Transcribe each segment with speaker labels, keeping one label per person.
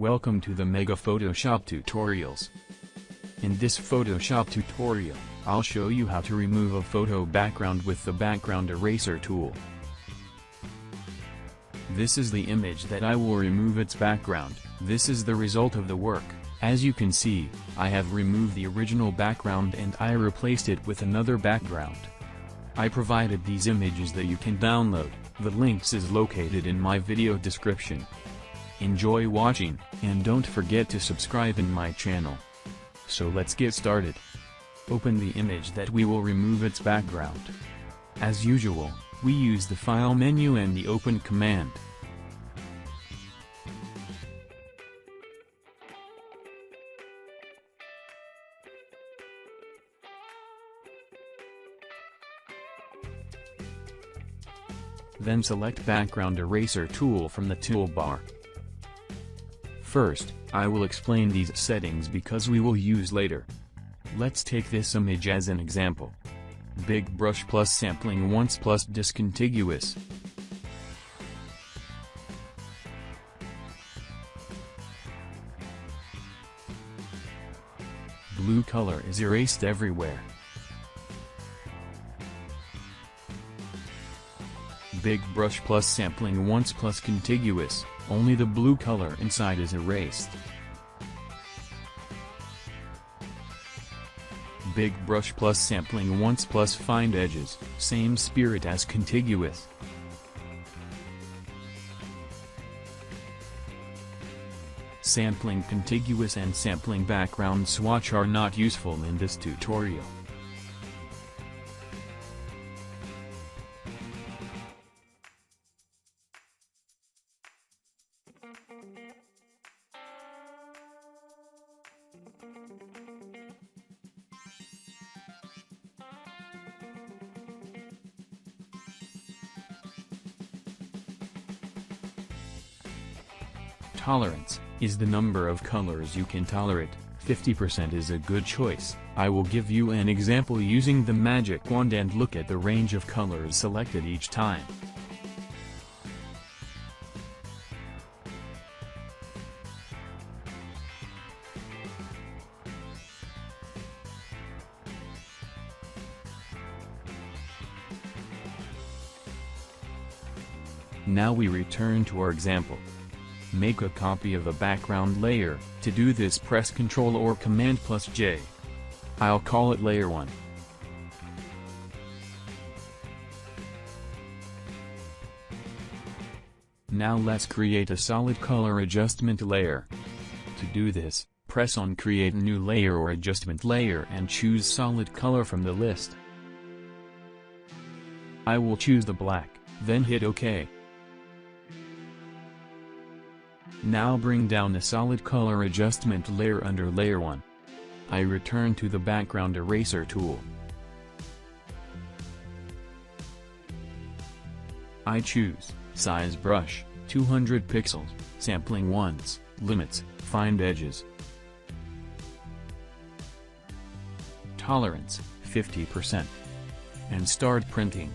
Speaker 1: Welcome to the Mega Photoshop Tutorials. In this Photoshop tutorial, I'll show you how to remove a photo background with the background eraser tool. This is the image that I will remove its background. This is the result of the work. As you can see, I have removed the original background and I replaced it with another background. I provided these images that you can download. The links is located in my video description. Enjoy watching, and don't forget to subscribe in my channel. So let's get started. Open the image that we will remove its background. As usual, we use the File menu and the Open command. Then select Background Eraser tool from the toolbar. First, I will explain these settings because we will use later. Let's take this image as an example. Big brush plus sampling once plus discontiguous. Blue color is erased everywhere. Big brush plus sampling once plus contiguous, only the blue color inside is erased. Big brush plus sampling once plus find edges, same spirit as contiguous. Sampling contiguous and sampling background swatch are not useful in this tutorial. Tolerance is the number of colors you can tolerate. 50% is a good choice. I will give you an example using the magic wand and look at the range of colors selected each time. Now we return to our example. Make a copy of a background layer. To do this, press Ctrl or Command plus J. I'll call it layer 1. Now let's create a solid color adjustment layer. To do this, press on Create New Layer or Adjustment Layer and choose Solid Color from the list. I will choose the black, then hit OK. Now bring down the solid color adjustment layer under layer 1. I return to the background eraser tool. I choose Size Brush, 200 pixels, Sampling Once, Limits, Find Edges. Tolerance, 50%. And start printing.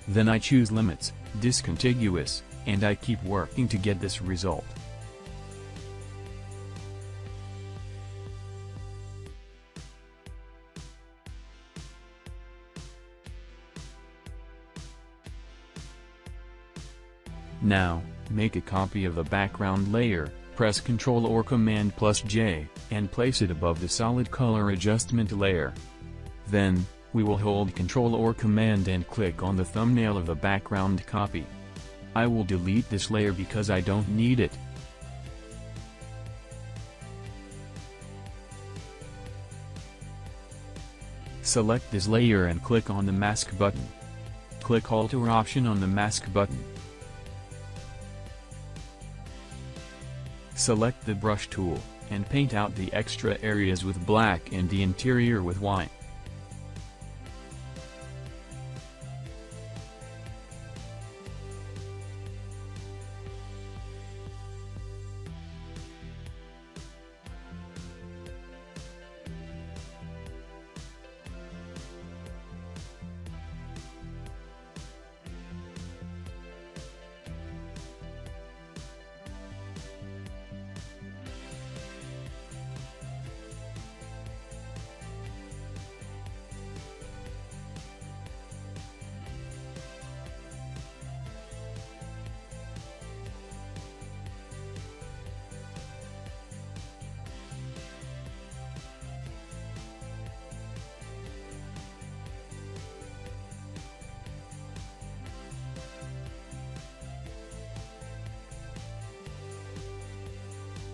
Speaker 1: Then I choose Limits, Discontiguous, and I keep working to get this result. Now, make a copy of the background layer, press Ctrl or Command plus J, and place it above the solid color adjustment layer. Then, we will hold Ctrl or Command and click on the thumbnail of the background copy. I will delete this layer because I don't need it. Select this layer and click on the mask button. Click Alt or Option on the mask button. Select the brush tool, and paint out the extra areas with black and the interior with white.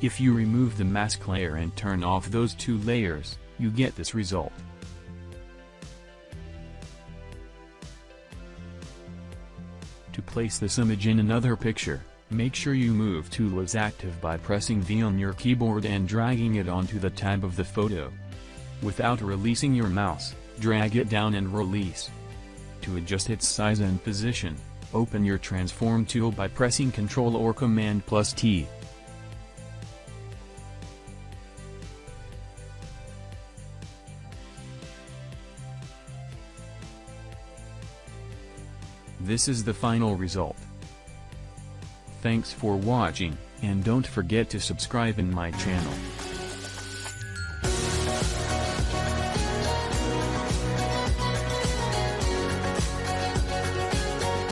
Speaker 1: If you remove the mask layer and turn off those two layers, you get this result. To place this image in another picture, make sure you move tool is active by pressing V on your keyboard and dragging it onto the tab of the photo. Without releasing your mouse, drag it down and release. To adjust its size and position, open your transform tool by pressing Ctrl or Command plus T. This is the final result. Thanks for watching, and don't forget to subscribe in my channel.